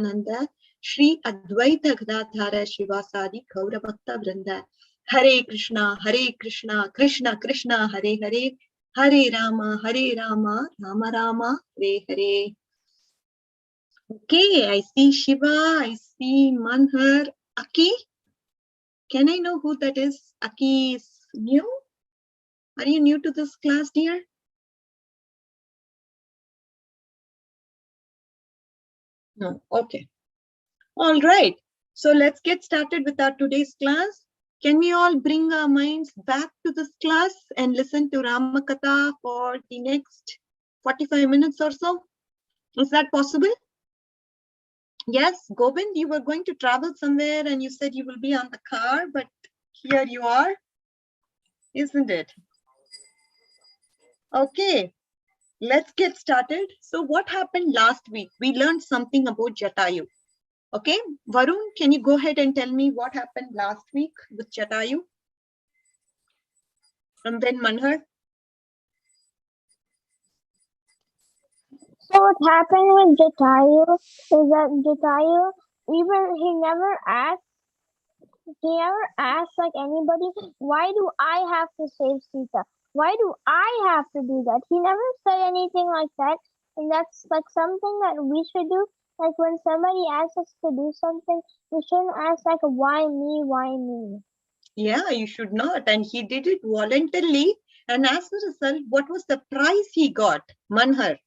Nityananda, Shri Advaita Gadadhara Shivasadi Gaura Bhakta Vrinda. Hare Krishna, Krishna Krishna, Hare Hare, Hare Rama, Rama Rama, Hare Hare. Okay, I see Shiva, I see Manhar, Aki. Can I know who that is? Aki is new? Are you new to this class, dear? No, okay. All right. So let's get started with our today's class. Can we all bring our minds back to this class and listen to Ramakatha for the next 45 minutes or so? Is that possible? Yes, Govind, you were going to travel somewhere and you said you will be on the car, but here you are, isn't it? Okay, let's get started. So what happened last week? We learned something about Jatayu. Okay, Varun, can you go ahead and tell me what happened last week with Jatayu? And then Manhar. So what happened with Jatayu is that Jatayu, he never asked like anybody, why do I have to save Sita? Why do I have to do that? He never said anything like that. And that's like something that we should do. Like when somebody asks us to do something, we shouldn't ask like, why me, why me? Yeah, you should not. And he did it voluntarily. And as a result, what was the prize he got? Manhar.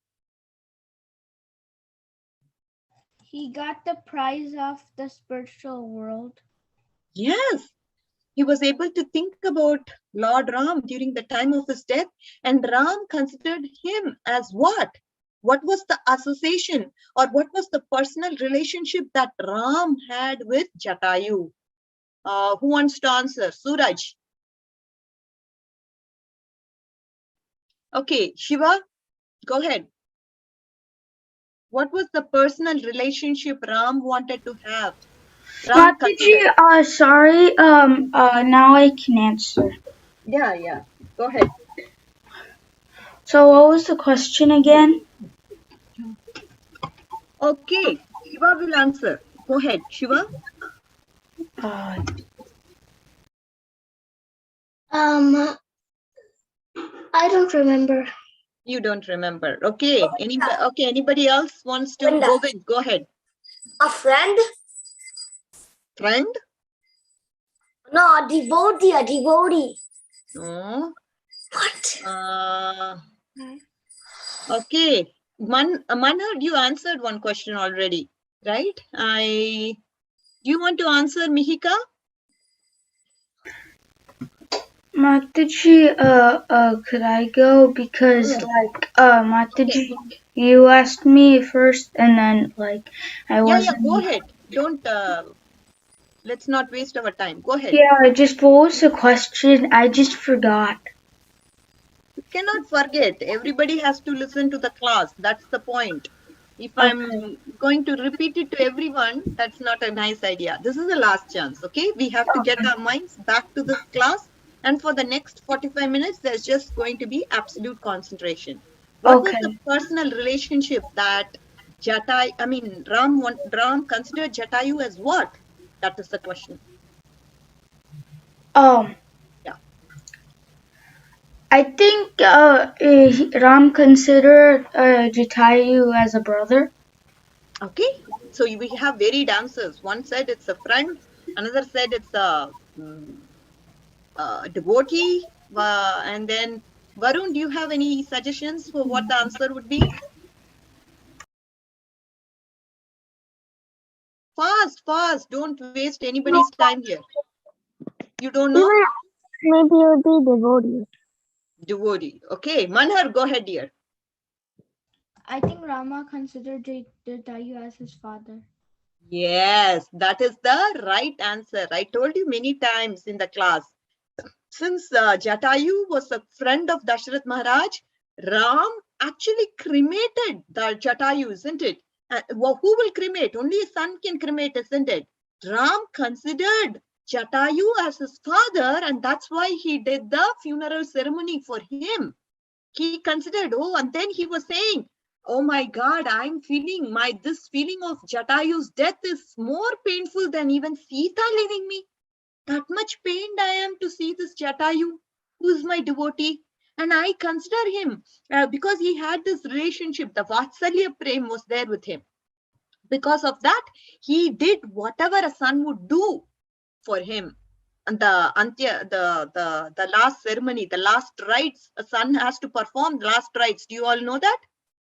He got the prize of the spiritual world. Yes, he was able to think about Lord Ram during the time of his death, and Ram considered him as what? What was the association or what was the personal relationship that Ram had with Jatayu? Who wants to answer? Suraj. Okay, Shiva, go ahead. What was the personal relationship Ram wanted to have? Mataji, sorry, now I can answer. Yeah, go ahead. So what was the question again? Okay, Shiva will answer. Go ahead, Shiva. I don't remember. You don't remember. Okay. Anybody else wants to go ahead. A friend? Friend? No, a devotee. No. What? Okay. Manhar, you answered one question already, right? Do you want to answer, Mihika? Mataji, could I go? Because, Mataji, you asked me first, and then, I wasn't... Yeah, go ahead. Don't, let's not waste our time. Go ahead. Yeah, what was the question? I just forgot. You cannot forget. Everybody has to listen to the class. That's the point. If I'm going to repeat it to everyone, that's not a nice idea. This is the last chance, okay? We have to get our minds back to this class. And for the next 45 minutes, there's just going to be absolute concentration. What was the personal relationship that Ram considered Jatayu as what? That is the question. Yeah. I think Ram considered Jatayu as a brother. Okay, so we have varied answers. One said it's a friend, another said it's a devotee, and then Varun, do you have any suggestions for what the answer would be? Fast, don't waste anybody's time here. You don't know? Maybe it would be devotee. Devotee. Okay, Manhar, go ahead, dear. I think Rama considered Jatayu as his father. Yes, that is the right answer. I told you many times in the class. Since Jatayu was a friend of Dasharath Maharaj, Ram actually cremated the Jatayu, isn't it? Who will cremate? Only a son can cremate, isn't it? Ram considered Jatayu as his father, and that's why he did the funeral ceremony for him. He considered, and then he was saying, Oh my God, I'm feeling this feeling of Jatayu's death is more painful than even Sita leaving me. That much pained I am to see this Jatayu, who is my devotee. And I consider him because he had this relationship, the Vatsalya Prem was there with him. Because of that, he did whatever a son would do for him. And the last ceremony, the last rites, a son has to perform last rites. Do you all know that?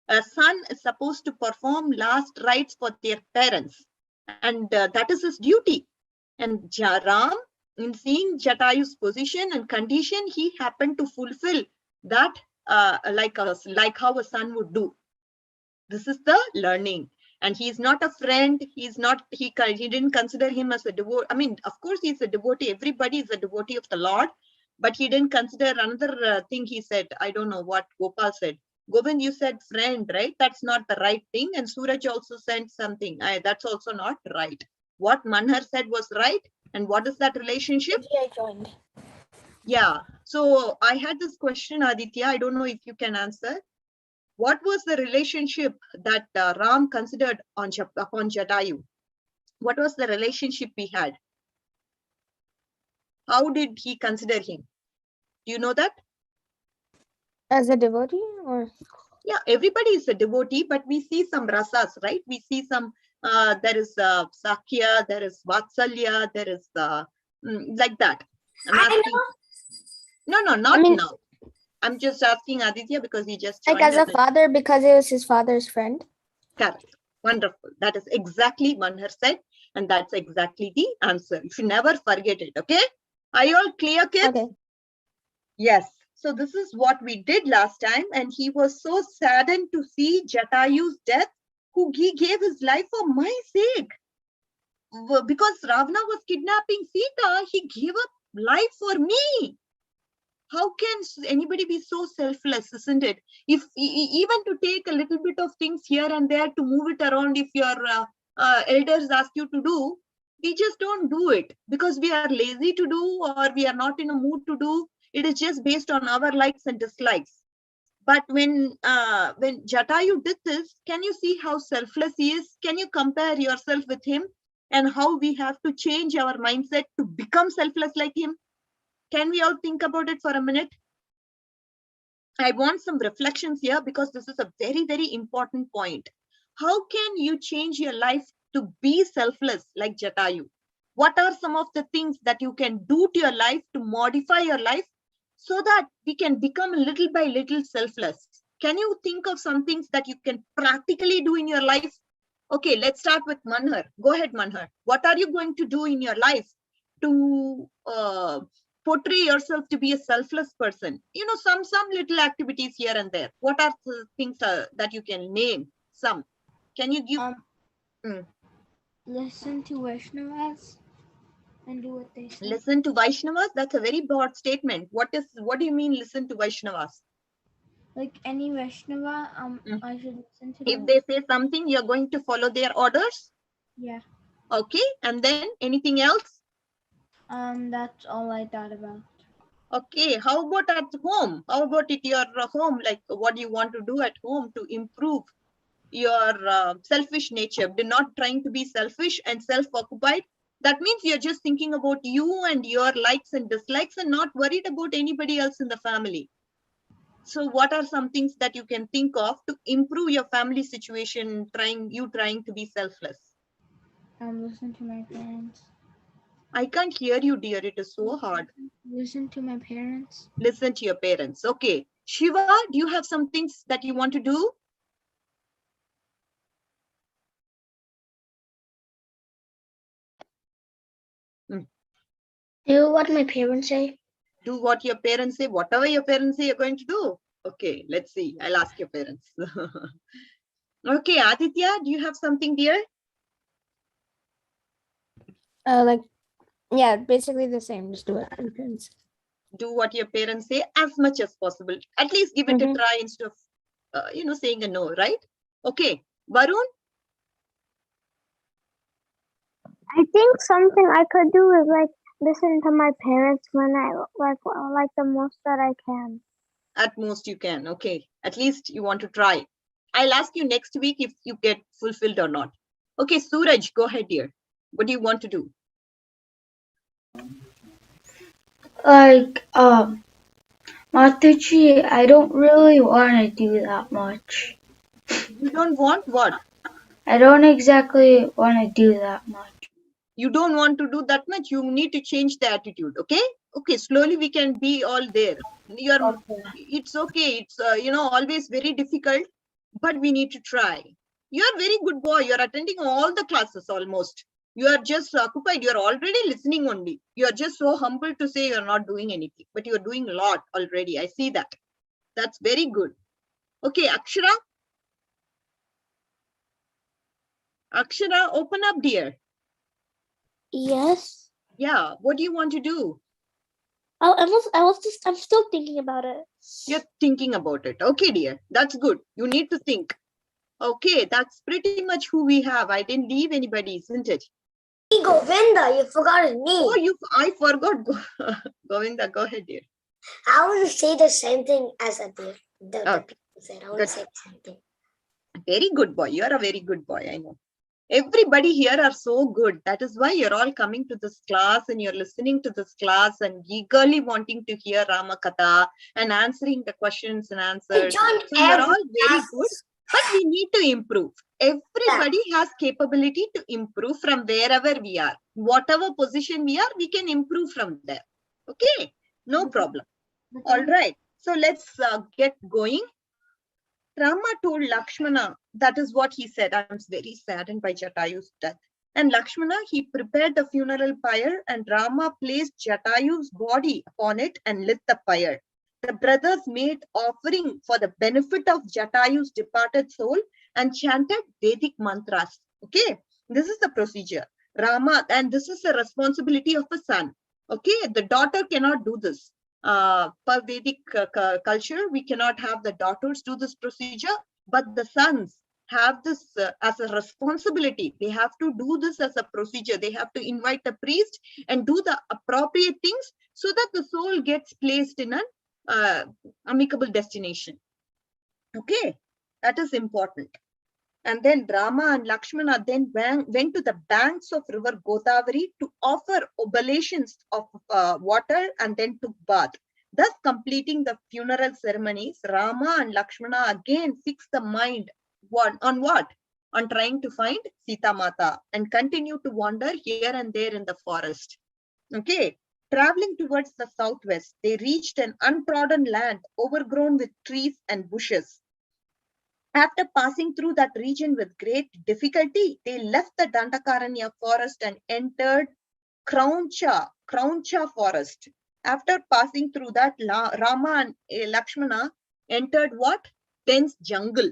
A son is supposed to perform last rites for their parents. And that is his duty. And Ram, in seeing Jatayu's position and condition, he happened to fulfill that like how a son would do. This is the learning. And he is not a friend. He didn't consider him as a devotee. I mean, of course, he's a devotee. Everybody is a devotee of the Lord. But he didn't consider another thing he said. I don't know what Gopal said. Govind, you said friend, right? That's not the right thing. And Suraj also said something. That's also not right. What Manhar said was right. And what is that relationship? I joined. Yeah. So I had this question, Aditya. I don't know if you can answer. What was the relationship that Ram considered upon Jatayu? What was the relationship he had? How did he consider him? Do you know that? As a devotee, or? Yeah, everybody is a devotee, but we see some rasas, right? We see some, there is Sakya, there is Vatsalya, there is like that. I'm asking. No, not now. I'm just asking Aditya because he just joined. Like as a father, because he was his father's friend. Correct. Wonderful. That is exactly Manhar said, and that's exactly the answer. You should never forget it. Okay? Are you all clear, kids? Okay. Yes. So this is what we did last time, and he was so saddened to see Jatayu's death, who he gave his life for my sake. Because Ravana was kidnapping Sita, he gave up life for me. How can anybody be so selfless, isn't it? If even to take a little bit of things here and there to move it around, if your elders ask you to do, we just don't do it because we are lazy to do or we are not in a mood to do. It is just based on our likes and dislikes. But when Jatayu did this, can you see how selfless he is? Can you compare yourself with him and how we have to change our mindset to become selfless like him? Can we all think about it for a minute? I want some reflections here because this is a very, very important point. How can you change your life to be selfless like Jatayu? What are some of the things that you can do to your life to modify your life so that we can become little by little selfless? Can you think of some things that you can practically do in your life? Okay, let's start with Manhar. Go ahead, Manhar. What are you going to do in your life to portray yourself to be a selfless person? You know, some little activities here and there. What are the things that you can name? Some. Can you give? Listen to Vaishnavas and do what they say. Listen to Vaishnavas? That's a very broad statement. What do you mean listen to Vaishnavas? Like any Vaishnava, I should listen to If them. they say something, you're going to follow their orders? Yeah. Okay, and then anything else? That's all I thought about. Okay, how about at home? How about at your home? Like what do you want to do at home to improve your selfish nature? They're not trying to be selfish and self-occupied. That means you're just thinking about you and your likes and dislikes and not worried about anybody else in the family. So what are some things that you can think of to improve your family situation, trying to be selfless? Listen to my parents. I can't hear you, dear. It is so hard. Listen to my parents. Listen to your parents. Okay. Shiva, do you have some things that you want to do? Do what my parents say. Do what your parents say. Whatever your parents say, you're going to do. Okay, let's see. I'll ask your parents. Okay, Aditya, do you have something, dear? Yeah, basically the same. Just do it. Your parents. Do what your parents say as much as possible. At least give it a try instead of, saying a no, right? Okay, Varun? I think something I could do is like listen to my parents when I like the most that I can. At most you can. Okay, at least you want to try. I'll ask you next week if you get fulfilled or not. Okay, Suraj, go ahead, dear. What do you want to do? Like, Mataji, I don't really want to do that much. You don't want what? I don't exactly want to do that much. You don't want to do that much. You need to change the attitude. Okay. Okay. Slowly we can be all there. It's okay. It's, always very difficult, but we need to try. You're a very good boy. You're attending all the classes almost. You are just occupied. You're already listening only. You're just so humble to say you're not doing anything, but you're doing a lot already. I see that. That's very good. Okay, Akshara. Akshara, open up, dear. Yes. Yeah. What do you want to do? I'm still thinking about it. You're thinking about it. Okay, dear. That's good. You need to think. Okay, that's pretty much who we have. I didn't leave anybody, isn't it? Govinda, you forgot me. Oh, I forgot. Govinda, go ahead, dear. I want to say the same thing as the Okay. people said. I want to say the same thing. Very good boy. You're a very good boy. I know. Everybody here are so good. That is why you're all coming to this class and you're listening to this class and eagerly wanting to hear Ramakatha and answering the questions and answers. So you're all very good, but we need to improve. Everybody has capability to improve from wherever we are. Whatever position we are, we can improve from there. Okay, no problem. All right. So let's get going. Rama told Lakshmana, that is what he said. I'm very saddened by Jatayu's death. And Lakshmana, he prepared the funeral pyre and Rama placed Jatayu's body upon it and lit the pyre. The brothers made offering for the benefit of Jatayu's departed soul and chanted Vedic mantras. Okay, this is the procedure. Rama, and this is the responsibility of a son. Okay, the daughter cannot do this. Per Vedic culture, we cannot have the daughters do this procedure, but the sons have this as a responsibility. They have to do this as a procedure. They have to invite the priest and do the appropriate things so that the soul gets placed in an amicable destination. Okay, that is important. And then Rama and Lakshmana then went to the banks of river Godavari to offer oblations of water and then took bath. Thus completing the funeral ceremonies, Rama and Lakshmana again fixed the mind on what? On trying to find Sita Mata and continue to wander here and there in the forest. Okay. Traveling towards the southwest, they reached an untrodden land overgrown with trees and bushes. After passing through that region with great difficulty, they left the Dandakaranya forest and entered Krauncha forest. After passing through that, Rama and Lakshmana entered what? Dense jungle.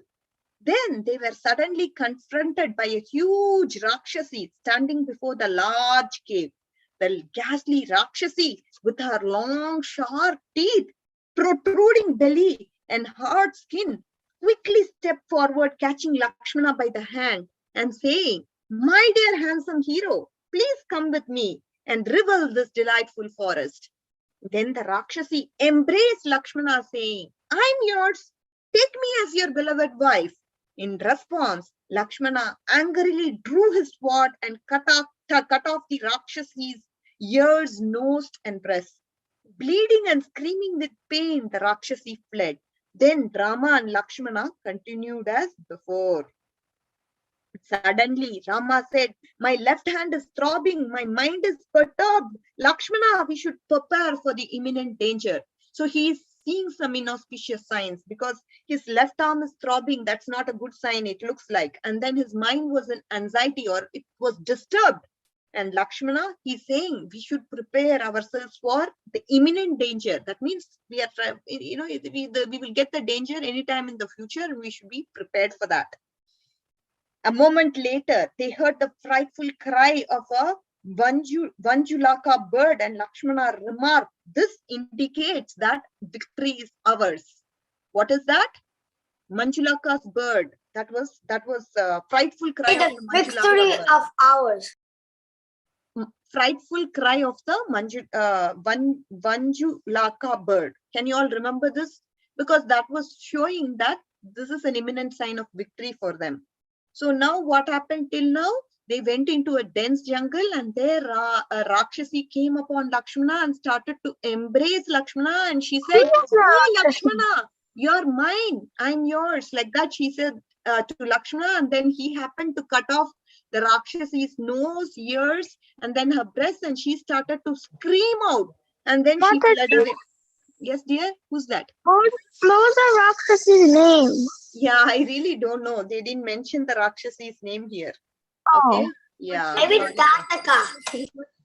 Then they were suddenly confronted by a huge Rakshasi standing before the large cave. The ghastly Rakshasi with her long, sharp teeth, protruding belly and hard skin, quickly stepped forward, catching Lakshmana by the hand and saying, "My dear handsome hero, please come with me and revel this delightful forest." Then the Rakshasi embraced Lakshmana, saying, "I'm yours. Take me as your beloved wife." In response, Lakshmana angrily drew his sword and cut off the Rakshasi's ears, nose, and breast. Bleeding and screaming with pain, the Rakshasi fled. Then Rama and Lakshmana continued as before. Suddenly, Rama said, "My left hand is throbbing, my mind is perturbed. Lakshmana, we should prepare for the imminent danger." So he is seeing some inauspicious signs because his left arm is throbbing. That's not a good sign, it looks like. And then his mind was in anxiety or it was disturbed. And Lakshmana, he's saying we should prepare ourselves for the imminent danger. That means we are, we will get the danger anytime in the future and we should be prepared for that. A moment later, they heard the frightful cry of a Vanjulaka bird and Lakshmana remarked, "This indicates that victory is ours." What is that? Manjulaka's bird. That was a frightful cry of the victory bird. of ours. Frightful cry of the Vanjulaka bird. Can you all remember this? Because that was showing that this is an imminent sign of victory for them. So now what happened till now? They went into a dense jungle, and there a Rakshasi came upon Lakshmana and started to embrace Lakshmana, and she said, "Oh Lakshmana, you're mine, I'm yours." Like that she said to Lakshmana, and then he happened to cut off the Rakshasi's nose, ears, and then her breast, and she started to scream out, and then she fled away. Yes, dear, who's that? What was the Rakshasi's name? Yeah, I really don't know. They didn't mention the Rakshasi's name here. Okay. Oh. Yeah. Maybe sorry. Radhika.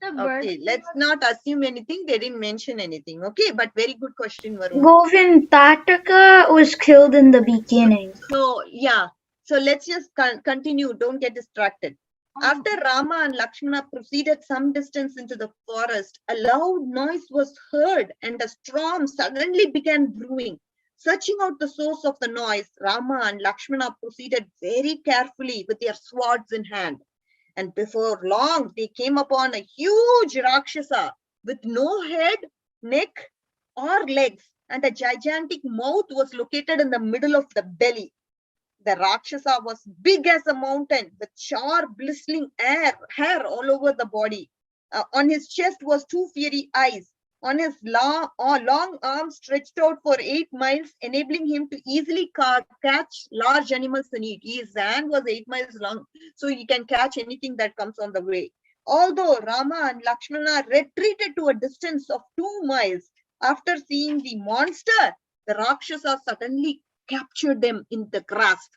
The birth. Okay, let's not assume anything. They didn't mention anything. Okay, but very good question, Varun. Govind Tataka was killed in the beginning. So, yeah. So let's just continue. Don't get distracted. After Rama and Lakshmana proceeded some distance into the forest, a loud noise was heard and a storm suddenly began brewing. Searching out the source of the noise, Rama and Lakshmana proceeded very carefully with their swords in hand. And before long, they came upon a huge Rakshasa with no head, neck, or legs, and a gigantic mouth was located in the middle of the belly. The Rakshasa was big as a mountain with sharp, blistering hair all over the body. On his chest was 2 fiery eyes. On his long arms stretched out for 8 miles, enabling him to easily catch large animals and eat. His hand was 8 miles long, so he can catch anything that comes on the way. Although Rama and Lakshmana retreated to a distance of 2 miles, after seeing the monster, the Rakshasa suddenly captured them in the grasp.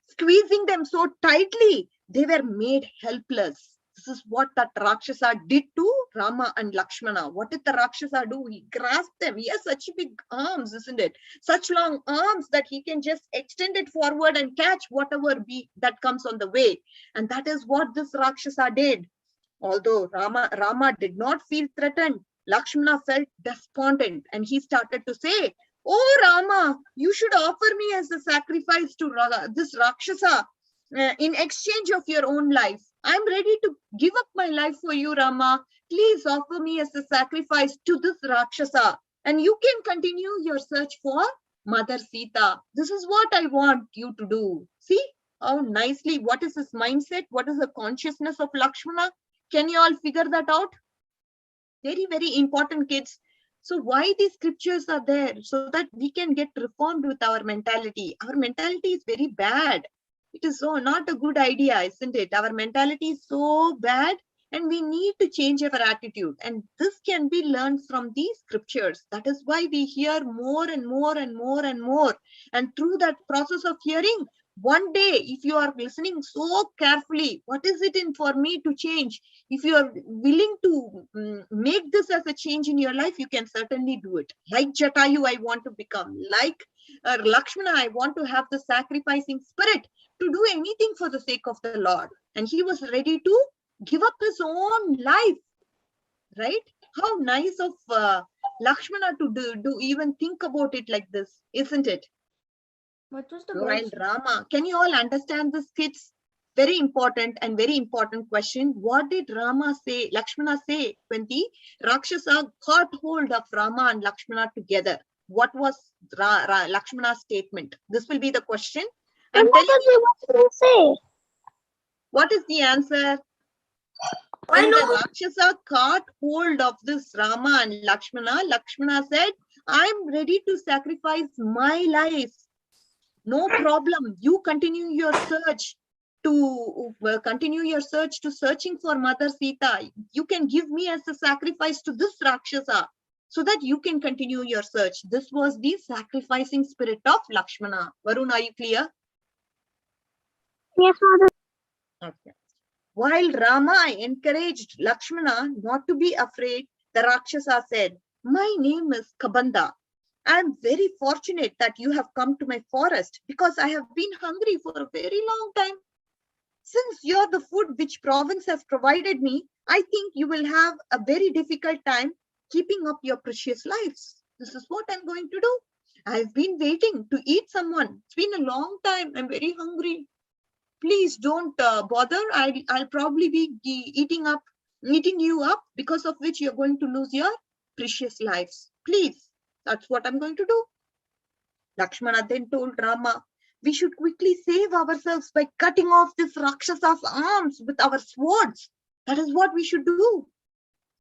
Squeezing them so tightly, they were made helpless. This is what that Rakshasa did to Rama and Lakshmana. What did the Rakshasa do? He grasped them. He has such big arms, isn't it? Such long arms that he can just extend it forward and catch whatever that comes on the way. And that is what this Rakshasa did. Although Rama did not feel threatened, Lakshmana felt despondent, and he started to say, "Oh Rama, you should offer me as a sacrifice to this Rakshasa in exchange of your own life. I'm ready to give up my life for you, Rama. Please offer me as a sacrifice to this Rakshasa, and you can continue your search for Mother Sita. This is what I want you to do." See how nicely, what is his mindset? What is the consciousness of Lakshmana? Can you all figure that out? Very, very important, kids. So why these scriptures are there? So that we can get reformed with our mentality. Our mentality is very bad. It is so not a good idea, isn't it? Our mentality is so bad, and we need to change our attitude. And this can be learned from these scriptures. That is why we hear more and more and more and more. And through that process of hearing, one day, if you are listening so carefully, what is it in for me to change? If you are willing to make this as a change in your life, you can certainly do it. Like Jatayu, I want to become. Like Lakshmana, I want to have the sacrificing spirit to do anything for the sake of the Lord. And he was ready to give up his own life, right? How nice of Lakshmana to do even think about it like this, isn't it? What was the While birth? Rama, can you all understand this, kids? Very important and very important question. What did Lakshmana say when the Rakshasa caught hold of Rama and Lakshmana together? What was Lakshmana's statement? This will be the question. And what did he say? What is the answer? I When know. the Rakshasa caught hold of this Rama and Lakshmana, Lakshmana said, "I'm ready to sacrifice my life. No problem. You continue your search to searching for Mother Sita. You can give me as a sacrifice to this Rakshasa so that you can continue your search." This was the sacrificing spirit of Lakshmana. Varun, are you clear? Yes, Mother. Okay. While Rama encouraged Lakshmana not to be afraid, the Rakshasa said, "My name is Kabanda. I am very fortunate that you have come to my forest because I have been hungry for a very long time. Since you are the food which province has provided me, I think you will have a very difficult time keeping up your precious lives. This is what I'm going to do. I've been waiting to eat someone. It's been a long time. I'm very hungry. Please don't bother. I'll probably be eating you up, because of which you're going to lose your precious lives. Please, that's what I'm going to do." Lakshmana then told Rama, We should quickly save ourselves by cutting off this Rakshasa's arms with our swords. That is what we should do.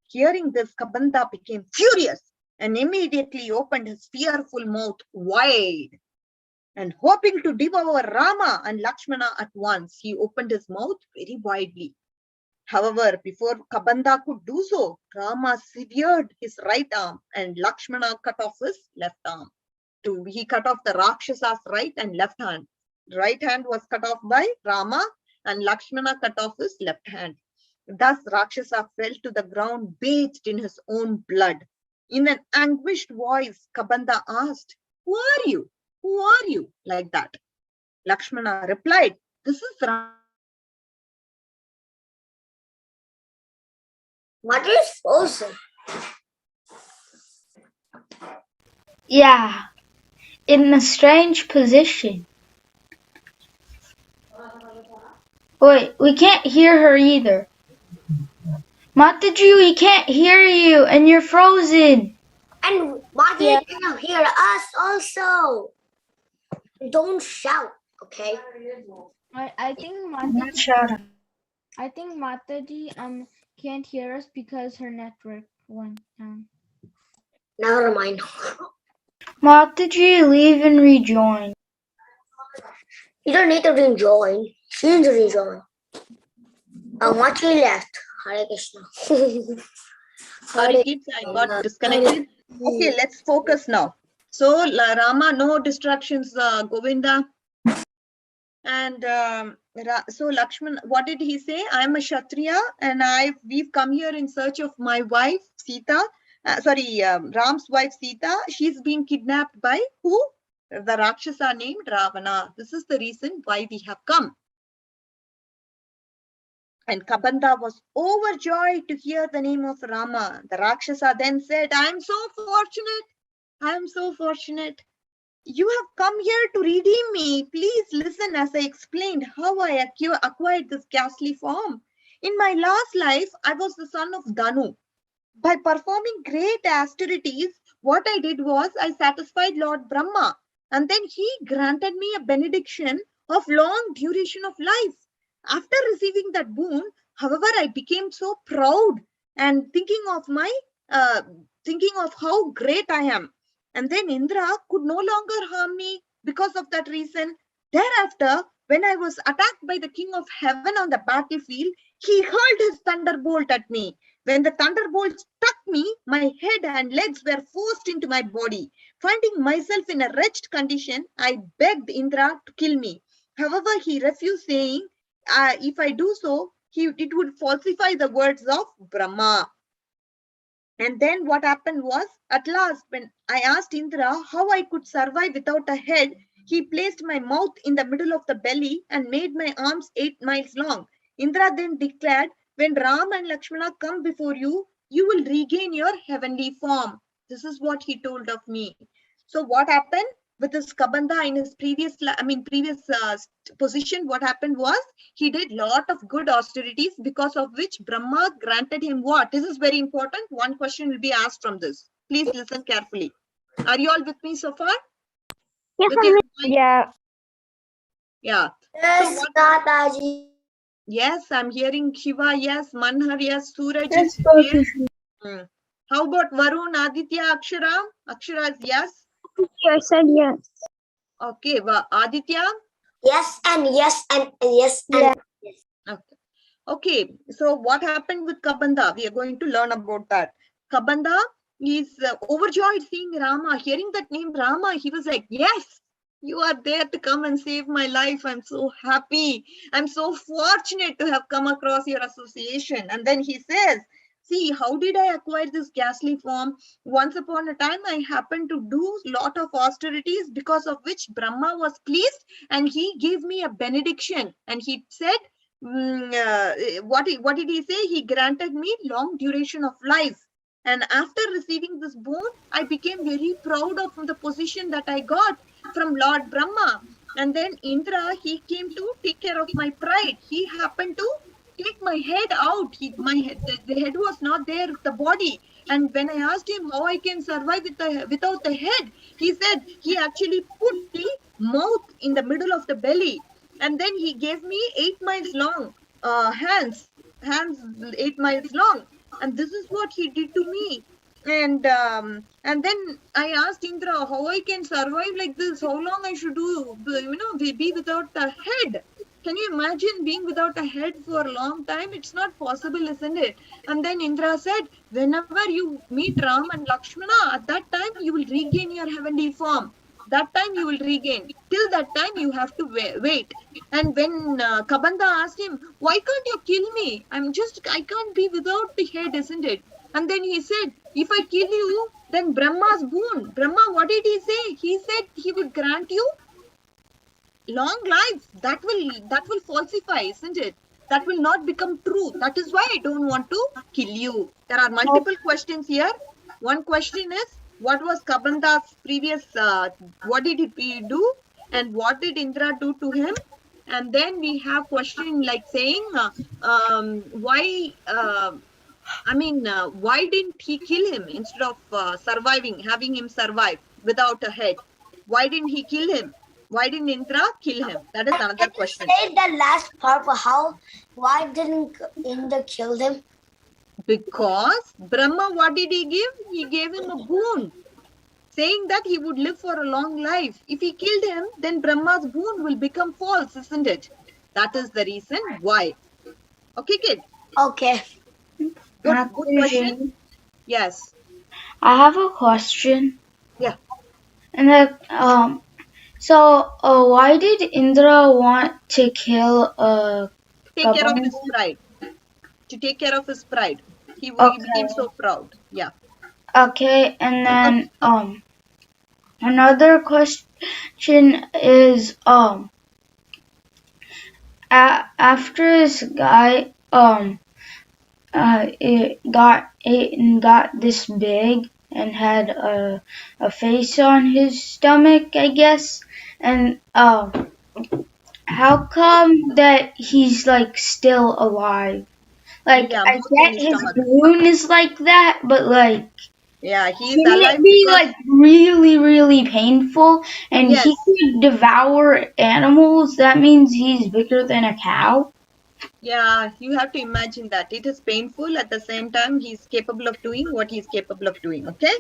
Hearing this, Kabanda became furious and immediately opened his fearful mouth wide. And hoping to devour Rama and Lakshmana at once, he opened his mouth very widely. However, before Kabanda could do so, Rama severed his right arm and Lakshmana cut off his left arm. He cut off the Rakshasa's right and left hand. Right hand was cut off by Rama and Lakshmana cut off his left hand. Thus, Rakshasa fell to the ground bathed in his own blood. In an anguished voice, Kabanda asked, "Who are you? Who are you?" Like that. Lakshmana replied, "This is Rama." Mother is frozen. Yeah, in a strange position. Wait, we can't hear her either. Mataji, we can't hear you and you're frozen. And Mother cannot hear us also. Don't shout, okay? I think Not Mataji, shouting. can't hear us because her network went down. Never mind. Mataji, leave and rejoin. You don't need to rejoin. She needs to rejoin. Mataji left. Hare Krishna. Sorry, kids, I got disconnected. Okay, let's focus now. So, Rama, no distractions, Govinda. And so Lakshman, what did he say? I'm a Kshatriya and we've come here in search of my wife, Sita. Ram's wife, Sita. She's been kidnapped by who? The Rakshasa named Ravana. This is the reason why we have come. And Kabanda was overjoyed to hear the name of Rama. The Rakshasa then said, I'm so fortunate. You have come here to redeem me. Please listen as I explained how I acquired this ghastly form. In my last life, I was the son of Danu. By performing great austerities, what I did was I satisfied Lord Brahma, and then he granted me a benediction of long duration of life. After receiving that boon, however, I became so proud and thinking of how great I am. And then Indra could no longer harm me because of that reason. Thereafter, when I was attacked by the king of heaven on the battlefield, he hurled his thunderbolt at me. When the thunderbolt struck me, my head and legs were forced into my body. Finding myself in a wretched condition, I begged Indra to kill me. However, he refused, saying, if I do so, it would falsify the words of Brahma. And then what happened was, at last, when I asked Indra how I could survive without a head, he placed my mouth in the middle of the belly and made my arms 8 miles long. Indra then declared, when Ram and Lakshmana come before you, you will regain your heavenly form. This is what he told of me. So what happened with this Kabanda in his previous position? What happened was he did lot of good austerities, because of which Brahma granted him what? This is very important. One question will be asked from this. Please listen carefully. Are you all with me so far? Yes, Yeah. Yeah. Yes, Mataji. Yes, I'm hearing Shiva. Yes, Manhar. Yes, Suraj. Yes, Yes. How about Varun, Aditya, Akshara? Akshara is yes. I said yes. Okay, Aditya? Yes and yes and yes and yes. Okay, so what happened with Kabanda? We are going to learn about that. Kabanda is overjoyed seeing Rama. Hearing that name Rama, he was like, yes, you are there to come and save my life. I'm so happy. I'm so fortunate to have come across your association. And then he says, see, how did I acquire this ghastly form? Once upon a time, I happened to do a lot of austerities, because of which Brahma was pleased and he gave me a benediction. And he said, what did he say? He granted me long duration of life. And after receiving this boon, I became very proud of the position that I got from Lord Brahma. And then Indra, he came to take care of my pride. He happened to take my head out. The head was not there with the body. And when I asked him how I can survive without the head, he said he actually put the mouth in the middle of the belly. And then he gave me 8 miles long hands 8 miles long. And this is what he did to me. And then I asked Indra how I can survive like this, how long I should do, be without a head. Can you imagine being without a head for a long time? It's not possible, isn't it? And then Indra said, whenever you meet Ram and Lakshmana, at that time you will regain your heavenly form. That time you will regain. Till that time you have to wait. And when Kabanda asked him, why can't you kill me? I can't be without the head, isn't it? And then he said, if I kill you, then Brahma's boon. Brahma, what did he say? He said he would grant you long life. That will falsify, isn't it? That will not become true. That is why I don't want to kill you. There are multiple questions here. One question is, what was Kabanda's previous, what did he do? And what did Indra do to him? And then we have question like saying, why didn't he kill him instead of having him survive without a head? Why didn't he kill him? Why didn't Indra kill him? That is another question. Say the last part. Why didn't Indra kill him? Because Brahma, what did he give? He gave him a boon, saying that he would live for a long life. If he killed him, then Brahma's boon will become false, isn't it? That is the reason why. Okay, kid? Okay. Good question. Yes. I have a question. Yeah. And why did Indra want to kill Take care of his pride. To take care of his pride. He became so proud. Yeah. Okay, and then another question is after this guy it got this big and had a face on his stomach, I guess, and how come that he's like still alive? Like, yeah, I get his balloon is like that, but like, yeah, he's can alive it be because like really, really painful? And yes. he could devour animals. That means he's bigger than a cow. Yeah, you have to imagine that. It is painful. At the same time, he's capable of doing what he's capable of doing. Okay.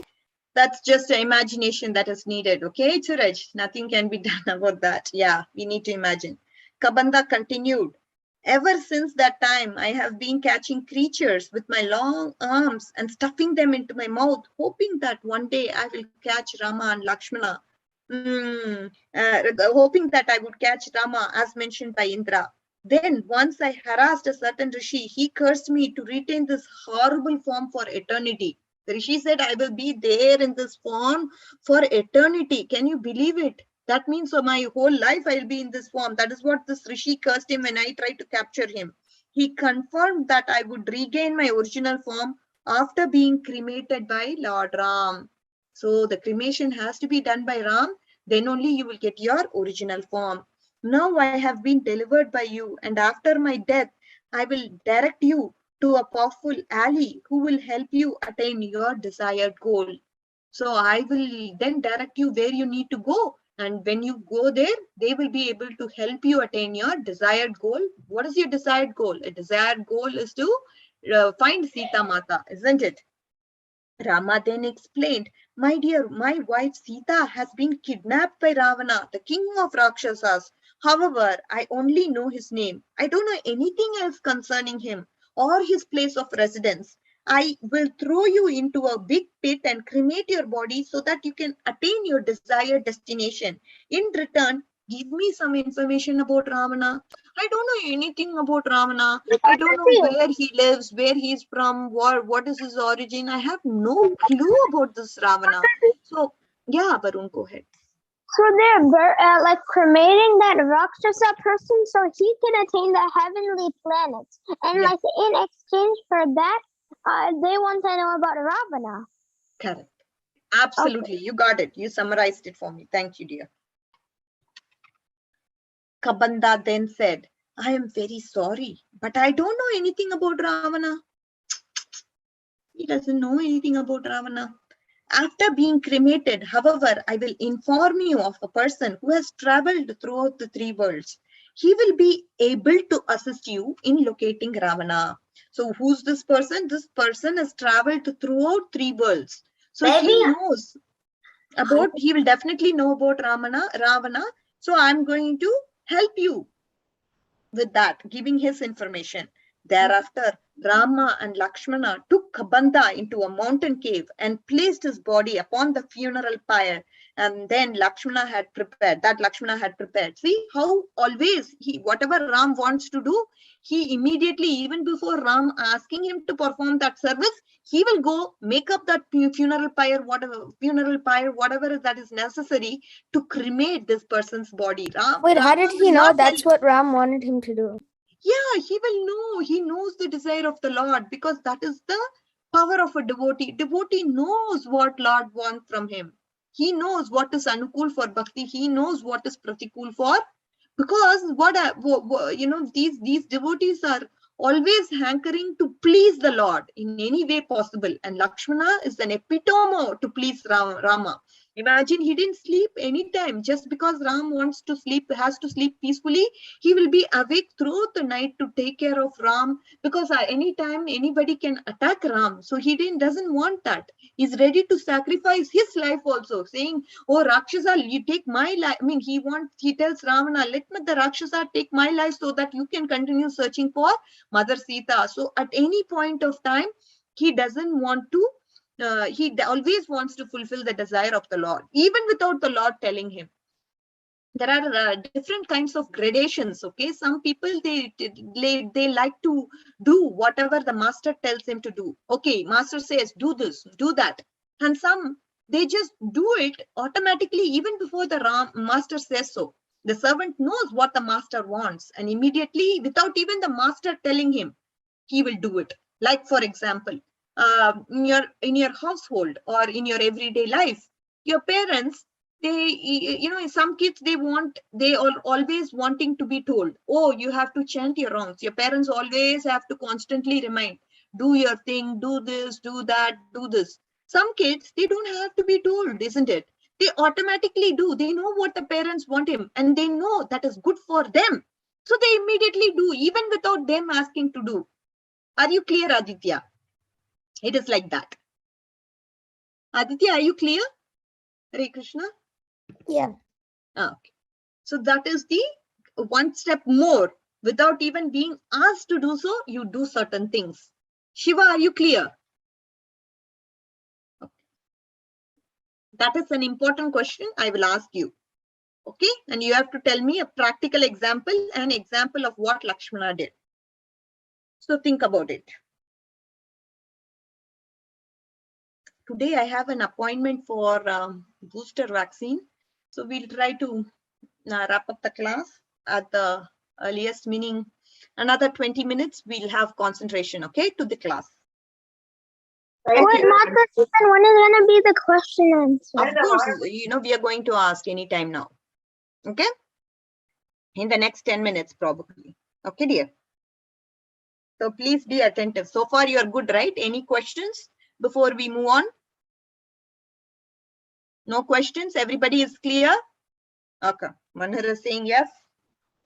That's just an imagination that is needed. Okay, Suraj, nothing can be done about that. Yeah, we need to imagine. Kabanda continued. Ever since that time, I have been catching creatures with my long arms and stuffing them into my mouth, hoping that one day I will catch Rama and Lakshmana. Hoping that I would catch Rama, as mentioned by Indra. Then, once I harassed a certain rishi, he cursed me to retain this horrible form for eternity. The rishi said, I will be there in this form for eternity. Can you believe it? That means for my whole life I will be in this form. That is what this rishi cursed him when I tried to capture him. He confirmed that I would regain my original form after being cremated by Lord Ram. So the cremation has to be done by Ram. Then only you will get your original form. Now I have been delivered by you, and after my death, I will direct you to a powerful ally who will help you attain your desired goal. So I will then direct you where you need to go. And when you go there, they will be able to help you attain your desired goal. What is your desired goal? A desired goal is to find Sita Mata, isn't it? Rama then explained, my dear, my wife Sita has been kidnapped by Ravana, the king of Rakshasas. However, I only know his name. I don't know anything else concerning him or his place of residence. I will throw you into a big pit and cremate your body so that you can attain your desired destination. In return, give me some information about Ravana. I don't know anything about Ravana. I don't know where he lives, where he's from, what is his origin. I have no clue about this Ravana. So, yeah, Varun, go ahead. So they're like cremating that Rakshasa person so he can attain the heavenly planets. And like in exchange for that, they want to know about Ravana. Correct. Absolutely. Okay. You got it. You summarized it for me. Thank you, dear. Kabanda then said, I am very sorry, but I don't know anything about Ravana. He doesn't know anything about Ravana. After being cremated, however, I will inform you of a person who has traveled throughout the three worlds. He will be able to assist you in locating Ravana. So who's this person? This person has traveled throughout three worlds. So Maybe he knows about, he will definitely know about Ravana. So I'm going to help you with that, giving his information. Thereafter, Rama and Lakshmana took Kabanda into a mountain cave and placed his body upon the funeral pyre. And then Lakshmana had prepared. See how always whatever Ram wants to do, he immediately, even before Ram asking him to perform that service, he will go make up that funeral pyre, whatever that is necessary to cremate this person's body. Wait, how Rama did will he know not that's help. what Ram wanted him to do? Yeah, he will know. He knows the desire of the Lord because that is the power of a devotee. Devotee knows what Lord wants from him. He knows what is anukul for bhakti. He knows what is pratikul for, because these devotees are always hankering to please the Lord in any way possible. And Lakshmana is an epitome to please Rama. Imagine he didn't sleep anytime just because Ram wants to sleep, has to sleep peacefully. He will be awake throughout the night to take care of Ram, because anytime anybody can attack Ram. So he doesn't want that. He's ready to sacrifice his life also, saying, oh Rakshasa, you take my life. I mean, he tells Ravana, let the Rakshasa take my life so that you can continue searching for Mother Sita. So at any point of time, he doesn't want to, he always wants to fulfill the desire of the Lord, even without the Lord telling him. There are different kinds of gradations. Okay, some people they like to do whatever the master tells them to do. Okay, master says do this, do that, and some they just do it automatically even before the master says so. The servant knows what the master wants, and immediately, without even the master telling him, he will do it. Like for example, in your household or in your everyday life, your parents, some kids, they are always wanting to be told, oh, you have to chant your wrongs. Your parents always have to constantly remind, do your thing, do this, do that, do this. Some kids, they don't have to be told, isn't it? They automatically do. They know what the parents want him, and they know that is good for them, so they immediately do, even without them asking to do. Are you clear, Aditya? It is like that. Aditya, are you clear? Hare Krishna. Yeah. Okay. So that is the one step more. Without even being asked to do so, you do certain things. Shiva, are you clear? Okay. That is an important question I will ask you. Okay. And you have to tell me a practical example, an example of what Lakshmana did. So think about it. Today I have an appointment for booster vaccine. So we'll try to wrap up the class at the earliest, meaning another 20 minutes, we'll have concentration, okay, to the class. Wait, Mataji, when is going to be the question answer? Of course, we are going to ask anytime now, okay? In the next 10 minutes, probably. Okay, dear? So please be attentive. So far, you are good, right? Any questions before we move on? No questions? Everybody is clear? Okay. Manhar is saying yes.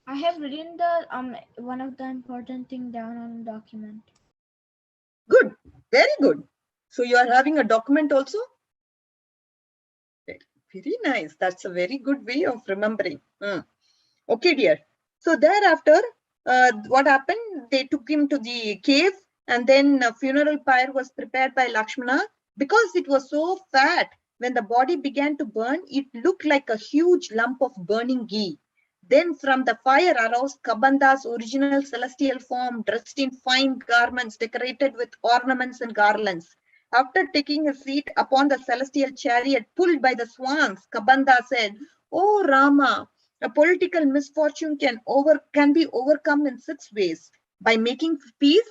I have written the one of the important thing down on the document. Good. Very good. So you are having a document also? Very nice. That's a very good way of remembering. Okay, dear. So thereafter, what happened? They took him to the cave, and then a funeral pyre was prepared by Lakshmana. Because it was so fat, when the body began to burn, it looked like a huge lump of burning ghee. Then from the fire arose Kabanda's original celestial form, dressed in fine garments decorated with ornaments and garlands. After taking a seat upon the celestial chariot pulled by the swans, Kabanda said, "Oh Rama, a political misfortune can be overcome in 6 ways. By making peace.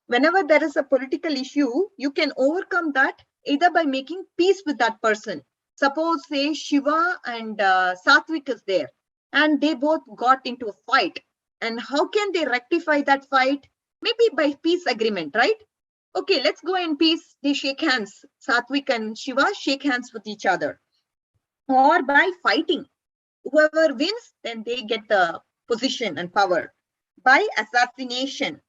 Whenever there is a political issue, you can overcome that either by making peace with that person. Suppose, say, Shiva and Sathvik is there, and they both got into a fight. And how can they rectify that fight? Maybe by peace agreement, right? Okay, let's go in peace. They shake hands. Sathvik and Shiva shake hands with each other. Or by fighting. Whoever wins, then they get the position and power. By assassination.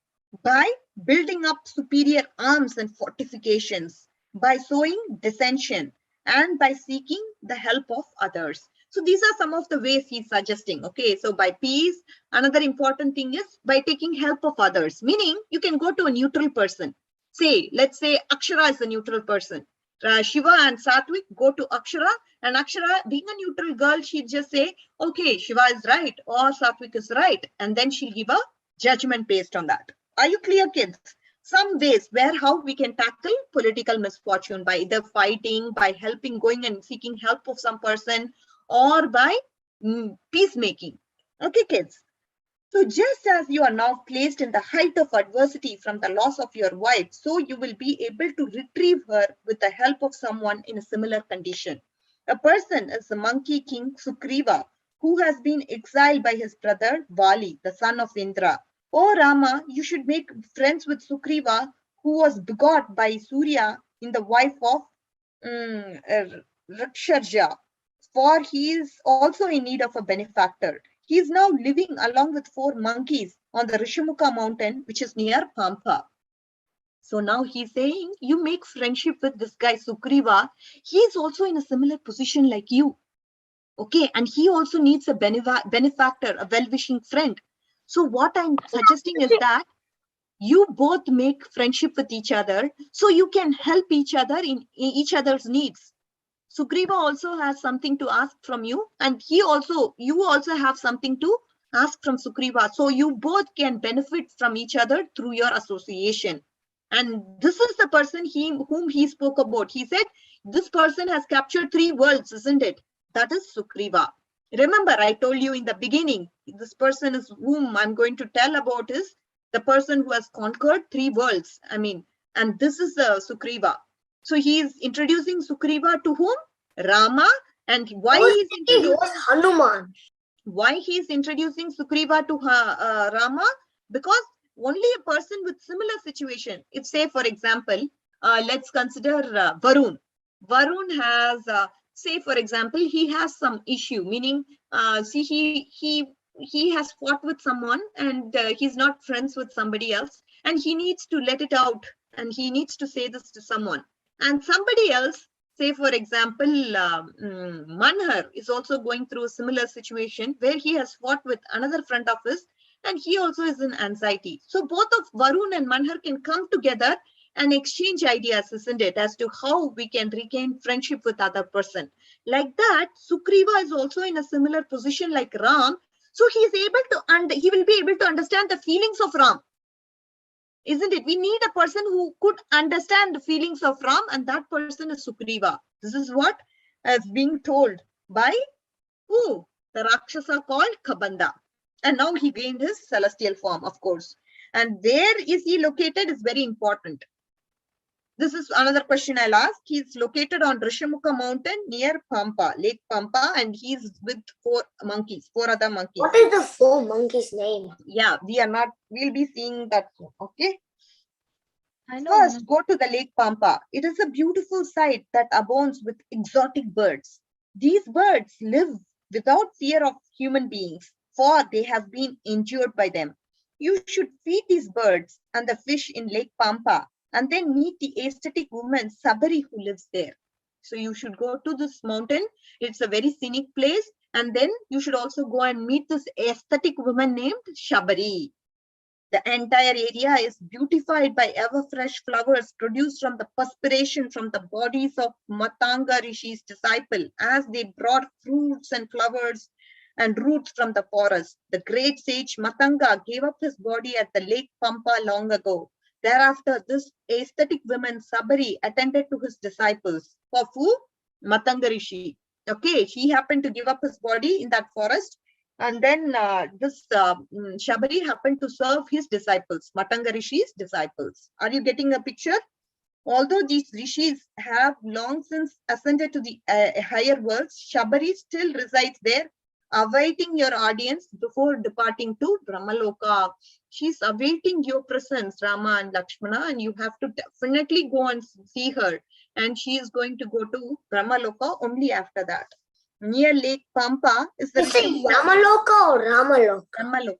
By building up superior arms and fortifications. By sowing dissension. And by seeking the help of others. So these are some of the ways he's suggesting. Okay, so by peace, another important thing is by taking help of others. Meaning you can go to a neutral person. Say, let's say Akshara is a neutral person. Shiva and Sathvik go to Akshara, and Akshara, being a neutral girl, she'd just say, okay, Shiva is right or Sathvik is right. And then she'll give a judgment based on that. Are you clear, kids? Some ways where how we can tackle political misfortune by either fighting, by helping, going and seeking help of some person, or by peacemaking. Okay, kids. So just as you are now placed in the height of adversity from the loss of your wife, so you will be able to retrieve her with the help of someone in a similar condition. A person is the monkey king Sugriva, who has been exiled by his brother Vali, the son of Indra. O Rama, you should make friends with Sugriva, who was begot by Surya in the wife of Raksharja, for he is also in need of a benefactor. He is now living along with 4 monkeys on the Rishimuka mountain, which is near Pampa. So now he's saying, you make friendship with this guy Sugriva. He is also in a similar position like you. Okay, and he also needs a benefactor, a well-wishing friend. So what I'm suggesting is that you both make friendship with each other so you can help each other in each other's needs. Sugriva also has something to ask from you, and you also have something to ask from Sugriva. So you both can benefit from each other through your association. And this is the person whom he spoke about. He said, this person has captured 3 worlds, isn't it? That is Sugriva. Remember, I told you in the beginning, this person is whom I'm going to tell about is the person who has conquered 3 worlds. And this is Sugriva. So he is introducing Sugriva to whom? Rama. And why Hanuman. Why he is introducing Sugriva to Rama? Because only a person with similar situation. If say, for example, let's consider Varun. Varun has, say, for example, he has some issue, meaning, he has fought with someone and he's not friends with somebody else, and he needs to let it out and he needs to say this to someone. And somebody else, say for example, Manhar is also going through a similar situation where he has fought with another friend of his and he also is in anxiety. So both of Varun and Manhar can come together and exchange ideas, isn't it, as to how we can regain friendship with other person. Like that, Sugriva is also in a similar position like Ram. So he is able to, he will be able to understand the feelings of Ram. Isn't it? We need a person who could understand the feelings of Ram, and that person is Sugriva. This is what is being told by who? The Rakshasa called Kabanda. And now he gained his celestial form, of course. And where is he located is very important. This is another question I'll ask. He's located on Rishimuka mountain near Pampa, Lake Pampa, and he's with 4 monkeys, 4 other monkeys. What is the 4 monkeys' name? Yeah, we'll be seeing that soon. Okay. I know. First, go to the Lake Pampa. It is a beautiful sight that abounds with exotic birds. These birds live without fear of human beings, for they have been injured by them. You should feed these birds and the fish in Lake Pampa, and then meet the aesthetic woman Sabari who lives there. So you should go to this mountain. It's a very scenic place. And then you should also go and meet this aesthetic woman named Shabari. The entire area is beautified by ever-fresh flowers produced from the perspiration from the bodies of Matanga Rishi's disciple as they brought fruits and flowers and roots from the forest. The great sage Matanga gave up his body at the Lake Pampa long ago. Thereafter, this aesthetic woman Sabari attended to his disciples. For who? Matanga Rishi. Okay, he happened to give up his body in that forest. And then this Shabari happened to serve his disciples, Matanga Rishi's disciples. Are you getting a picture? Although these rishis have long since ascended to the higher worlds, Shabari still resides there, awaiting your audience before departing to Brahmaloka. She's awaiting your presence, Rama and Lakshmana, and you have to definitely go and see her. And she is going to go to Brahmaloka only after that. Near Lake Pampa is the Is it Yamaloka or Ramaloka? Brahmaloka.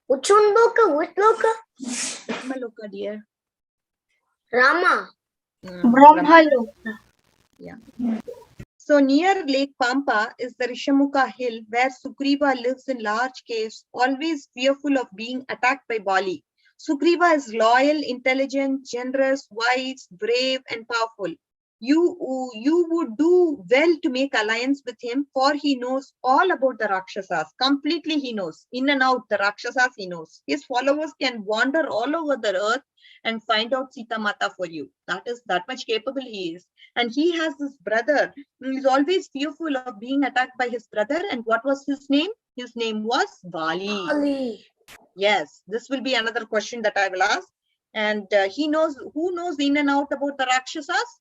Which one Loka? Which Loka? Brahmaloka, dear. Rama. Brahmaloka. Yeah. So near Lake Pampa is the Rishamukha hill where Sugriva lives in large caves, always fearful of being attacked by Bali. Sugriva is loyal, intelligent, generous, wise, brave, and powerful. You would do well to make alliance with him, for he knows all about the Rakshasas. Completely he knows. In and out, the Rakshasas he knows. His followers can wander all over the earth and find out Sita Mata for you. That much capable he is. And he has this brother. He's always fearful of being attacked by his brother. And what was his name? His name was Bali. Ali. Yes, this will be another question that I will ask. And he knows, who knows in and out about the Rakshasas?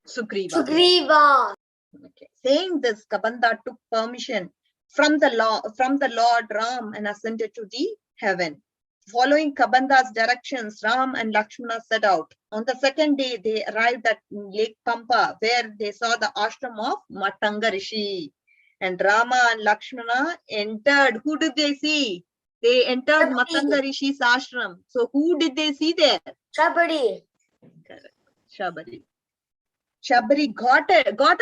Sugriva. Sugriva. Okay. Saying this, Kabanda took permission from the Lord Ram and ascended to the heaven. Following Kabanda's directions, Ram and Lakshmana set out. On the second day, they arrived at Lake Pampa, where they saw the ashram of Matanga Rishi. And Rama and Lakshmana entered. Who did they see? They entered Matanga Rishi's ashram. So who did they see there? Shabari. Correct. Shabari. Shabari got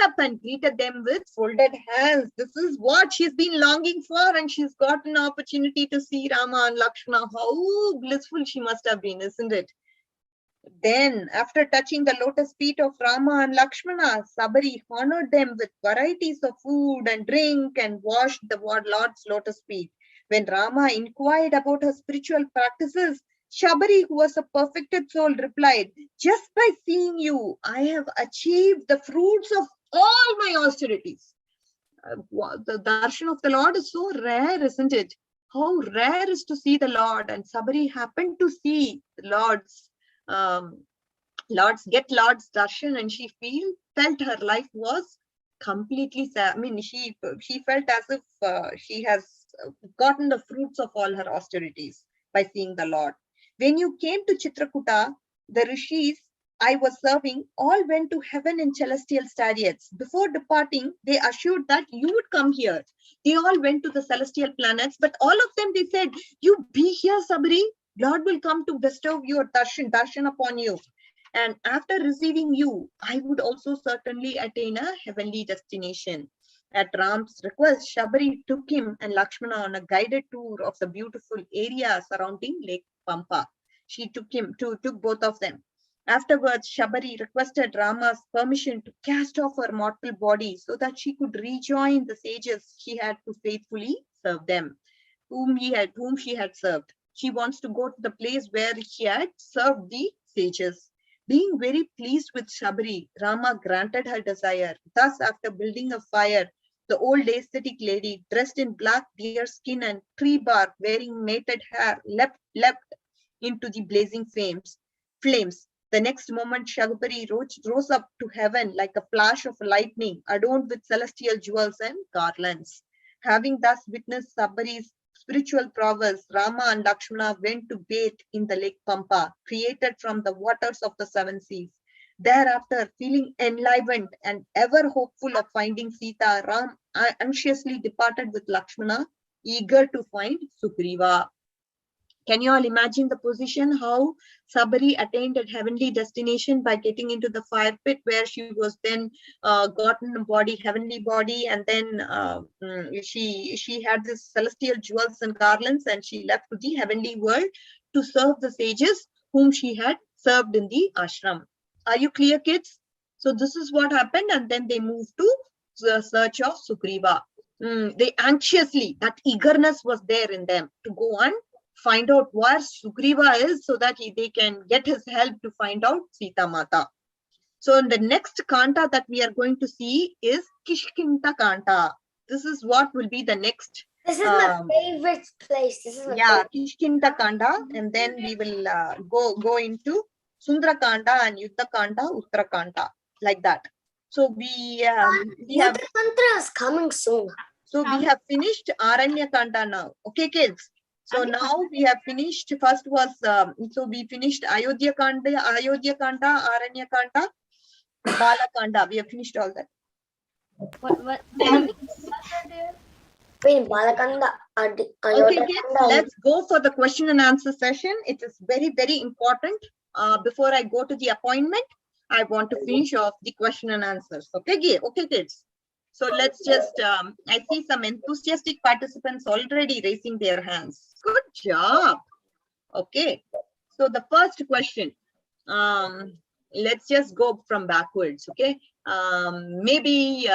up and greeted them with folded hands. This is what she's been longing for, and she's got an opportunity to see Rama and Lakshmana. How blissful she must have been, isn't it? Then, after touching the lotus feet of Rama and Lakshmana, Sabari honored them with varieties of food and drink and washed the Lord's lotus feet. When Rama inquired about her spiritual practices, Shabari, who was a perfected soul, replied, "Just by seeing you, I have achieved the fruits of all my austerities." The darshan of the Lord is so rare, isn't it? How rare is to see the Lord. And Sabari happened to see the Lord's darshan, and she felt her life was completely sad. I mean, she felt as if she has gotten the fruits of all her austerities by seeing the Lord. When you came to Chitrakuta, the rishis I was serving all went to heaven in celestial chariots. Before departing, they assured that you would come here. They all went to the celestial planets, but all of them, they said, "You be here, Sabri. Lord will come to bestow your darshan upon you. And after receiving you, I would also certainly attain a heavenly destination." At Ram's request, Shabari took him and Lakshmana on a guided tour of the beautiful area surrounding Lake Pampa. She took both of them. Afterwards, Shabari requested Rama's permission to cast off her mortal body so that she could rejoin the sages she had to faithfully serve them, whom she had served. She wants to go to the place where she had served the sages. Being very pleased with Shabari, Rama granted her desire. Thus, after building a fire, the old aesthetic lady, dressed in black deer skin and tree bark, wearing matted hair, leapt into the blazing flames. The next moment, Shabari rose up to heaven like a flash of lightning, adorned with celestial jewels and garlands. Having thus witnessed Shabari's spiritual prowess, Rama and Lakshmana went to bathe in the Lake Pampa, created from the waters of the seven seas. Thereafter, feeling enlivened and ever hopeful of finding Sita, Ram anxiously departed with Lakshmana, eager to find Sugriva. Can you all imagine the position, how Sabari attained a heavenly destination by getting into the fire pit, where she was then gotten a body, heavenly body, and then she had this celestial jewels and garlands, and she left to the heavenly world to serve the sages whom she had served in the ashram. Are you clear, kids? So this is what happened, and then they moved to the search of Sugriva. They anxiously, that eagerness was there in them to go on, find out where Sugriva is, so that they can get his help to find out Sita Mata. So in the next kanta that we are going to see is Kishkinta Kanta. This is what will be the next. This is my favorite place. This is my favorite. Kishkinta Kanta, and then we will go into Sundra Kanta and Yuddha Kanta, Uttara Kanta, like that. So we have Yuddha Kanta is coming soon. So we have finished Aranya Kanta now. Okay, kids. So now we have finished. First was so we finished Ayodhya Kanda, Aranya Kanda, Bala Kanda. We have finished all that. What are there? Wait, Balakanda, Okay, Ayodhya kids, Kanda. let's go for the question and answer session. It is very, very important. Before I go to the appointment, I want to finish off the question and answers. Okay, okay, kids. So let's just, I see some enthusiastic participants already raising their hands. Good job. Okay. So the first question, let's just go from backwards. Okay. Maybe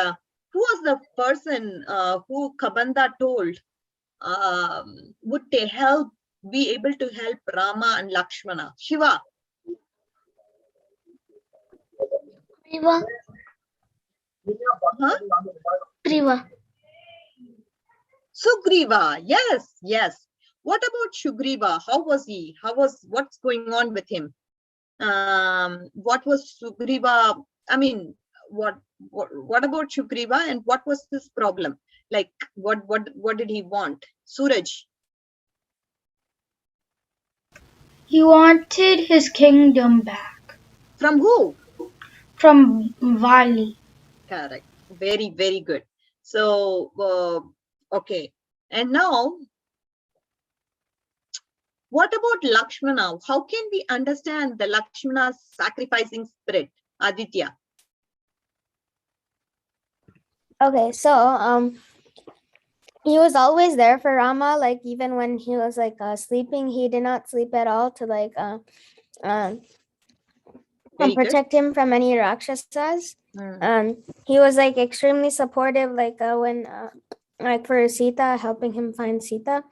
who was the person who Kabanda told would they be able to help Rama and Lakshmana? Shiva. Sugriva. Huh? Sugriva. Sugriva. Yes, yes. What about Sugriva? How was he? What's going on with him? What was Sugriva? I mean, what about Sugriva and what was his problem? Like, what did he want? Suraj. He wanted his kingdom back. From who? From Vali. Correct. Very, very good. So, okay. And now, what about Lakshmana? How can we understand the Lakshmana's sacrificing spirit? Aditya. Okay, so he was always there for Rama, like even when he was like sleeping, he did not sleep at all to like Very good. protect him from any Rakshasas. He was like extremely supportive, like when like for Sita, helping him find Sita.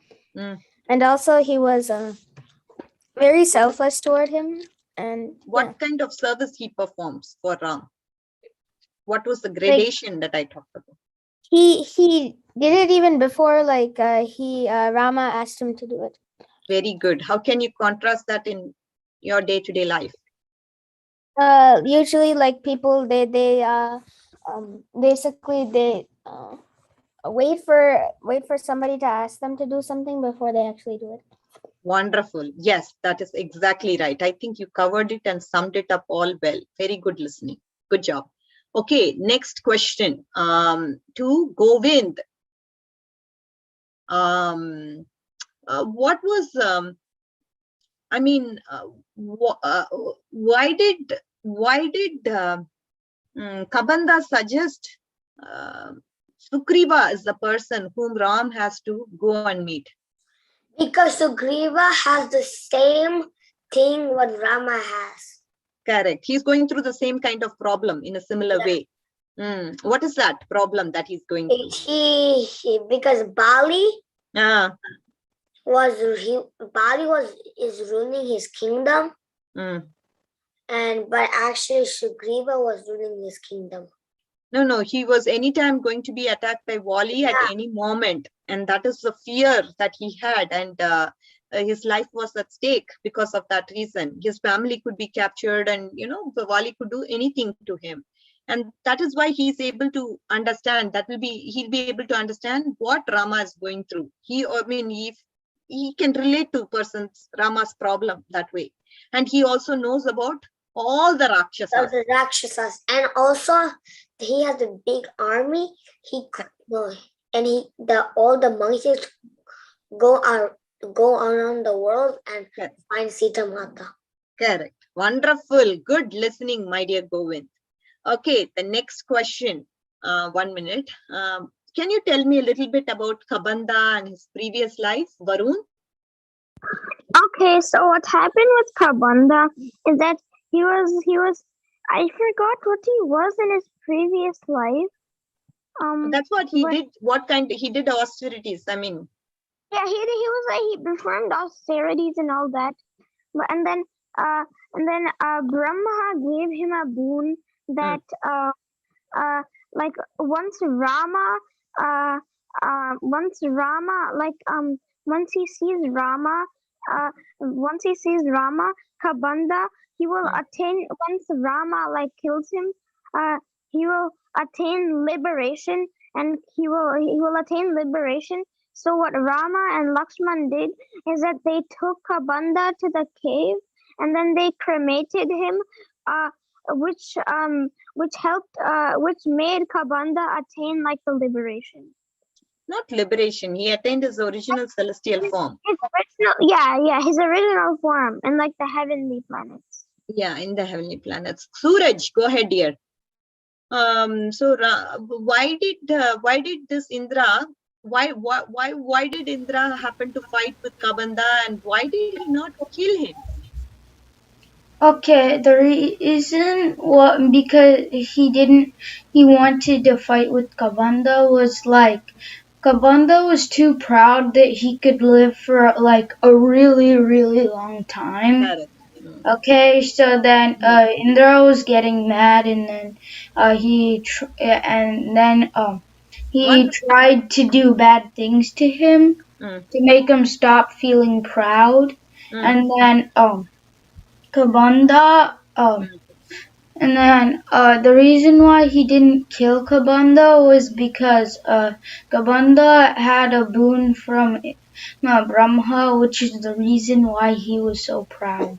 And also he was very selfless toward him. And what kind of service he performs for Ram? What was the gradation that I talked about? He did it even before like Rama asked him to do it. Very good. How can you contrast that in your day-to-day life? Usually like people they basically they wait for somebody to ask them to do something before they actually do it. Wonderful. Yes, that is exactly right. I think you covered it and summed it up all well. Very good listening. Good job. Okay, next question to Govind. What was I mean, why did Kabanda suggest Sugriva is the person whom Ram has to go and meet? Because Sugriva has the same thing what Rama has. Correct. He's going through the same kind of problem in a similar way. What is that problem that he's going through? Because Bali Ah. is ruling his kingdom, but actually Sugriva was ruling his kingdom. No, he was anytime going to be attacked by Wali at any moment, and that is the fear that he had, and his life was at stake because of that reason. His family could be captured, and the Wali could do anything to him, and that is why he is able to understand. He'll be able to understand what Rama is going through. He can relate to Rama's problem that way, and he also knows about all the Rakshasas. And also he has a big army. All the monkeys go around the world and find Sita Mata. Correct. Wonderful. Good listening, my dear Govind. Okay, the next question. 1 minute. Can you tell me a little bit about Kabanda and his previous life, Varun? Okay, so what happened with Kabanda is that he was I forgot what he was in his previous life. That's what he did. He did austerities. I mean. Yeah, he performed austerities and all that. And then Brahma gave him a boon that like once he sees Rama, Kabanda, he will attain, once Rama like kills him, he will attain liberation, and he will attain liberation. So what Rama and Lakshman did is that they took Kabanda to the cave and then they cremated him, which made Kabanda attain like the liberation. Not liberation. He attained his original celestial form. His original, his original form in like the heavenly planets. Yeah, in the heavenly planets. Suraj, go ahead, dear. Why did this Indra? Why did Indra happen to fight with Kabanda, and why did he not kill him? Okay, the reason because he wanted to fight with Kabanda was like Kabanda was too proud that he could live for like a really, really long time. Correct. Okay, so then Indra was getting mad, and then he tried to do bad things to him to make him stop feeling proud, and then Kabanda and then the reason why he didn't kill Kabanda was because Kabanda had a boon from Brahma, which is the reason why he was so proud.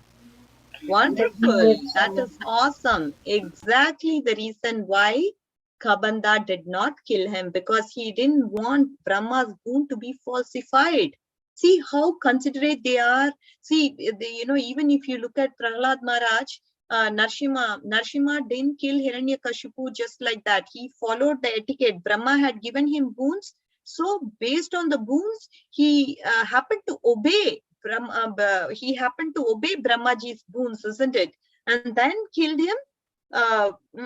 Wonderful. That is awesome. Exactly the reason why Kabanda did not kill him, because he didn't want Brahma's boon to be falsified. See how considerate they are. See, even if you look at Prahlad Maharaj, Narshima didn't kill Hiranyakashipu just like that. He followed the etiquette. Brahma had given him boons. So based on the boons, he happened to obey he happened to obey Brahmaji's boons, isn't it? And then killed him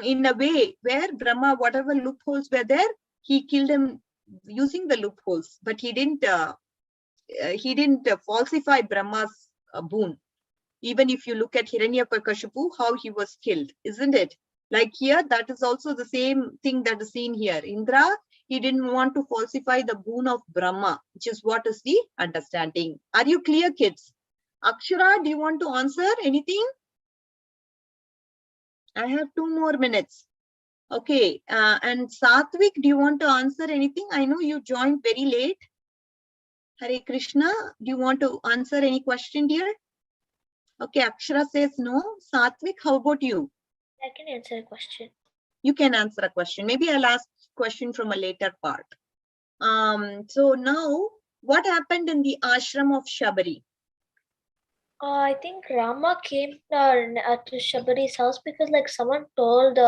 in a way where Brahma, whatever loopholes were there, he killed him using the loopholes. But he didn't falsify Brahma's boon. Even if you look at Hiranyakashipu, how he was killed, isn't it? Like here, that is also the same thing that is seen here. Indra, he didn't want to falsify the boon of Brahma, which is what is the understanding. Are you clear, kids? Akshara, do you want to answer anything? I have 2 more minutes. Okay, and Sathvik, do you want to answer anything? I know you joined very late. Hare Krishna, do you want to answer any question, dear? Okay, Akshara says no. Sathvik, how about you? I can answer a question. You can answer a question. Maybe I'll ask a question from a later part. So now, what happened in the ashram of Shabari? I think Rama came to Shabari's house because like someone told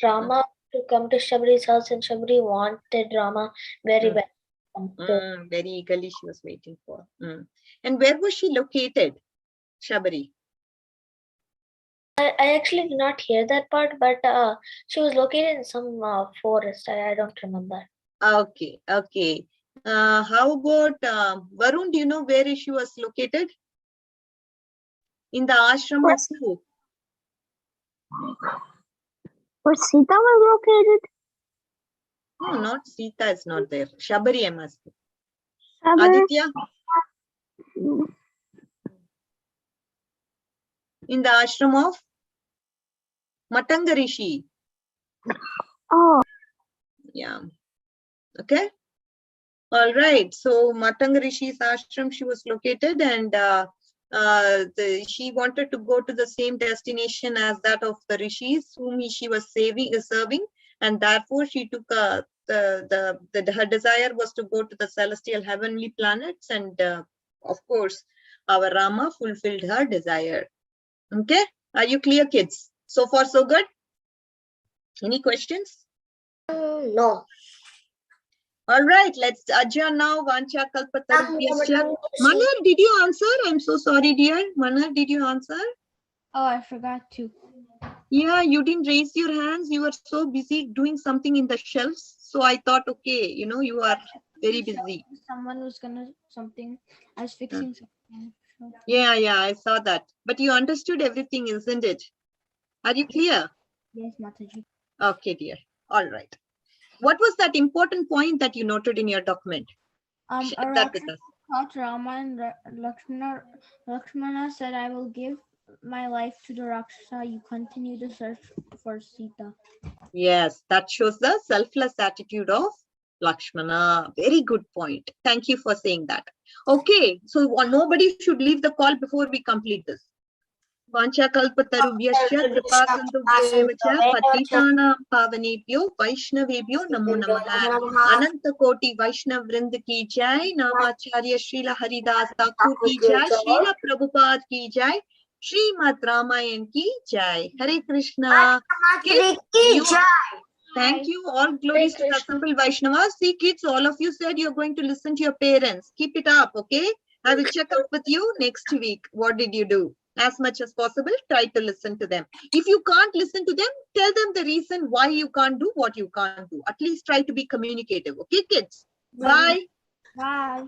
Rama to come to Shabari's house, and Shabari wanted Rama very well. Very eagerly she was waiting for. And where was she located, Shabari? I actually did not hear that part, but she was located in some forest. I don't remember. Okay. How about Varun? Do you know where she was located? In the ashram of who? Where Sita was located? No, not Sita is not there. Shabari, I'm asking. Shabari? Aditya? In the ashram of Matanga Rishi. Oh. Yeah. Okay. All right. So Matanga Rishi's ashram, she was located, and she wanted to go to the same destination as that of the rishis whom she was serving, and therefore she took her desire was to go to the celestial heavenly planets, and of course our Rama fulfilled her desire. Okay, are you clear, kids? So far so good? Any questions? No. All right, let's adjourn now. Vancha kalpatarubhyascha. Manar, did you answer? I'm so sorry, dear. Manar, did you answer? Oh, I forgot to. Yeah, you didn't raise your hands. You were so busy doing something in the shelves. So I thought, okay, you are very busy. Someone was gonna something. I was fixing something. Yeah, I saw that. But you understood everything, isn't it? Are you clear? Yes, Mataji. Okay, dear. All right. What was that important point that you noted in your document? Share that with us. Thought Rama and Lakshmana said, I will give my life to the Rakshasa. You continue to search for Sita. Yes, that shows the selfless attitude of Lakshmana. Very good point. Thank you for saying that. Okay, so nobody should leave the call before we complete this. Vanchakalpatarubhyascha kripasindubhyev cha patitanam pavanebhyo vaishnavebhyo namo namaha. Ananta Koti Vaishnav Vrind ki jai, Namacharya Srila Haridas Thakur ki jai, Srila Prabhupada ki jai, Srimad Ramayan ki jai. Hare Krishna. Kids, thank you. All glories to the assembled Vaishnavas. See kids, all of you said you're going to listen to your parents. Keep it up, okay? I will check up with you next week. What did you do? As much as possible, try to listen to them. If you can't listen to them, tell them the reason why you can't do what you can't do. At least try to be communicative. Okay, kids? Bye. Bye.